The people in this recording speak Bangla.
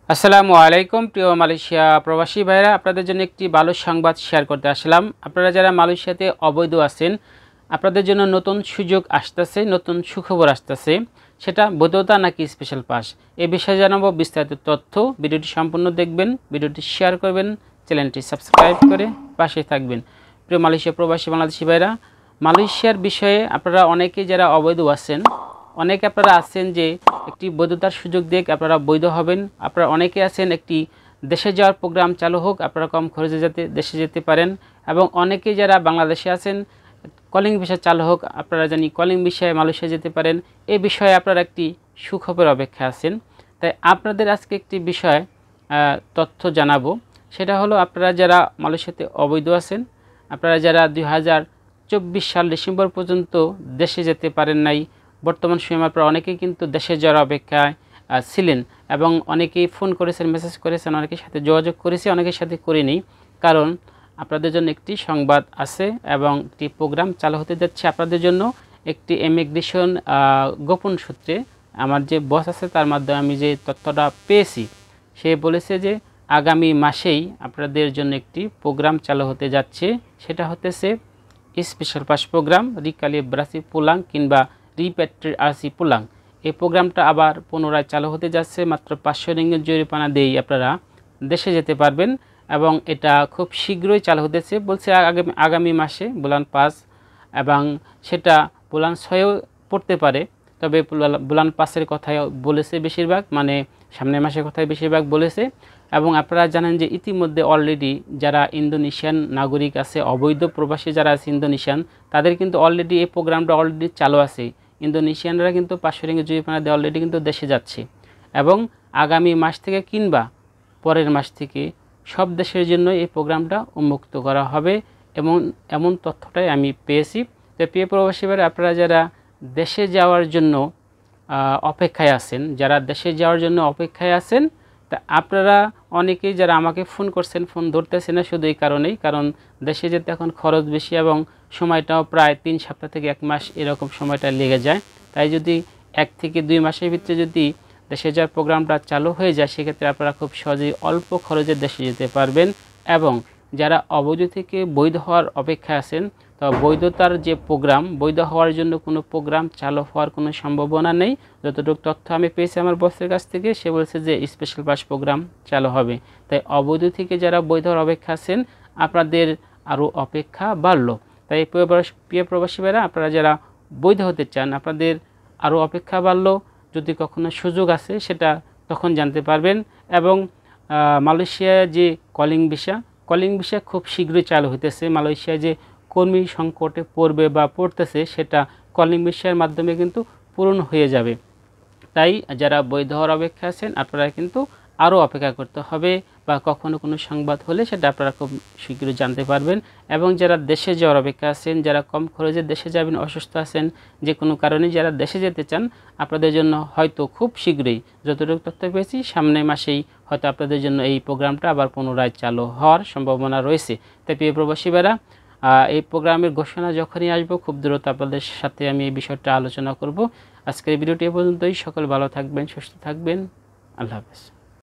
আসসালামু আলাইকুম প্রিয় মালয়েশিয়া প্রবাসী ভাইরা, আপনাদের জন্য একটি ভালো সংবাদ শেয়ার করতে আসলাম। আপনারা যারা মালয়েশিয়াতে অবৈধ আছেন, আপনাদের জন্য নতুন সুযোগ আসতেছে, নতুন সুখবর আসতেছে। সেটা বৈধতা নাকি স্পেশাল পাস, এ বিষয়ে জানাবো বিস্তারিত তথ্য। ভিডিওটি সম্পূর্ণ দেখবেন, ভিডিওটি শেয়ার করবেন, চ্যানেলটি সাবস্ক্রাইব করে পাশে থাকবেন। প্রিয় মালয়েশিয়া প্রবাসী বাংলাদেশি ভাইরা, মালয়েশিয়ার বিষয়ে আপনারা অনেকেই যারা অবৈধ আছেন, অনেকে আপনারা আছেন যে একটি বৈধতার সুযোগ দিয়ে আপনারা বৈধ হবেন। আপনারা অনেকে আছেন একটি দেশে যাওয়ার প্রোগ্রাম চালু হোক, আপনারা কম খরচে যাতে দেশে যেতে পারেন। এবং অনেকে যারা বাংলাদেশে আছেন কলিং ভিসা চালু হোক, আপনারা জানি কলিং ভিসায় মালয়েশিয়া যেতে পারেন। এই বিষয়ে আপনারা একটি সুখবরের অপেক্ষা আছেন। তাই আপনাদের আজকে একটি বিষয় তথ্য জানাবো। সেটা হলো, আপনারা যারা মালয়েশিয়াতে অবৈধ আছেন, আপনারা যারা 2024 সাল ডিসেম্বর পর্যন্ত দেশে যেতে পারেন নাই, বর্তমান সময়ে আপনারা অনেকেই কিন্তু দেশে যাওয়ার অপেক্ষায় ছিলেন এবং অনেকেই ফোন করেছেন, মেসেজ করেছেন, অনেকের সাথে যোগাযোগ করেছে, অনেকের সাথে করিনি। কারণ আপনাদের জন্য একটি সংবাদ আছে এবং একটি প্রোগ্রাম চালু হতে যাচ্ছে আপনাদের জন্য। একটি ইমিগ্রেশন গোপন সূত্রে আমার যে বস আছে তার মাধ্যমে আমি যে তথ্যটা পেয়েছি, সে বলেছে যে আগামী মাসেই আপনাদের জন্য একটি প্রোগ্রাম চালু হতে যাচ্ছে। সেটা হতেছে স্পেশাল পাস প্রোগ্রাম, রিক্যালিব্রেশন পুলাং কিংবা রিপ্যাট্রিয়েশন পুলাং। এই প্রোগ্রামটা আবার পুনরায় চালু হতে যাচ্ছে। মাত্র 500 রিঙ্গিত জরিমানা দিয়েই আপনারা দেশে যেতে পারবেন এবং এটা খুব শীঘ্রই চালু হতেছে। বলছে আগামী মাসে বুলান 5, এবং সেটা বুলান 6ও পড়তে পারে। তবে বুলান 5-এর কথাই বলেছে বেশিরভাগ, মানে সামনের মাসের কথাই বেশিরভাগ বলেছে। এবং আপনারা জানেন যে ইতিমধ্যে অলরেডি যারা ইন্দোনেশিয়ান নাগরিক আছে, অবৈধ প্রবাসী যারা আছে ইন্দোনেশিয়ান, তাদের কিন্তু অলরেডি এই প্রোগ্রামটা অলরেডি চালু আছে। ইন্দোনেশিয়ানরা কিন্তু 500 রিঙ্গিত জরিমানা দিয়ে অলরেডি কিন্তু দেশে যাচ্ছে। এবং আগামী মাস থেকে কিংবা পরের মাস থেকে সব দেশের জন্য এই প্রোগ্রামটা উন্মুক্ত করা হবে এবং এমন তথ্যটাই আমি পেয়েছি। তো প্রিয় প্রবাসী ভাইরা, আপনারা যারা দেশে যাওয়ার জন্য অপেক্ষায় আছেন, যারা দেশে যাওয়ার জন্য অপেক্ষায় আছেন, তা আপনারা অনেকেই যারা আমাকে ফোন করছেন, ফোন ধরতেছেন না শুধু এই কারণেই, কারণ দেশে যেতে এখন খরচ বেশি এবং সময়টাও প্রায় 3 সপ্তাহ থেকে 1 মাস এরকম সময়টা লেগে যায়। তাই যদি 1 থেকে 2 মাসের ভিতরে যদি দেশে যাওয়ার প্রোগ্রামটা চালু হয়ে যায়, সেক্ষেত্রে আপনারা খুব সহজেই অল্প খরচে দেশে যেতে পারবেন। এবং যারা অবৈধ থেকে বৈধ হওয়ার অপেক্ষায় আছেন, তো বৈধতার যে প্রোগ্রাম, বৈধ হওয়ার জন্য কোনো প্রোগ্রাম চালু হওয়ার কোনো সম্ভাবনা নেই। যতটুকু তথ্য আমি পেয়েছি আমার বসের কাছ থেকে, সে বলছে যে স্পেশাল পাস প্রোগ্রাম চালু হবে। তাই অবৈধ থেকে যারা বৈধ হওয়ার অপেক্ষা আছেন, আপনাদের আরও অপেক্ষা বাড়লো। তাই প্রিয় প্রবাসী ভাইরা, আপনারা যারা বৈধ হতে চান, আপনাদের আরও অপেক্ষা বাড়লো। যদি কখনো সুযোগ আছে সেটা তখন জানতে পারবেন। এবং মালয়েশিয়া যে কলিং ভিসা খুব শীঘ্রই চালু হতেছে। মালয়েশিয়া যে কর্মী সংকটে পড়বে বা পড়তেছে, সেটা কলিং ভিসার মাধ্যমে কিন্তু পূরণ হয়ে যাবে। তাই যারা বৈধ হওয়ার অপেক্ষা আছেন, আপনারা কিন্তু আরও অপেক্ষা করতে হবে, বা কখনো কোনো সংবাদ হলে সেটা আপনারা খুব শীঘ্রই জানতে পারবেন। এবং যারা দেশে যাওয়ার অপেক্ষা আছেন, যারা কম খরচে দেশে যাবেন, অসুস্থ আছেন, যে কোনো কারণে যারা দেশে যেতে চান, আপনাদের জন্য হয়তো খুব শীঘ্রই, যতটুকু তথ্য পেয়েছি, সামনের মাসেই হয়তো আপনাদের জন্য এই প্রোগ্রামটা আবার পুনরায় চালু হওয়ার সম্ভাবনা রয়েছে। তাই প্রিয় প্রবাসী ভাইরা, এই প্রোগ্রামের ঘোষণা যখনই আসবো, খুব দ্রুত আপনাদের সাথে আমি এই বিষয়টা আলোচনা করব। আজকের ভিডিওটি এ পর্যন্তই। সকল ভালো থাকবেন, সুস্থ থাকবেন। আল্লাহ হাফেজ।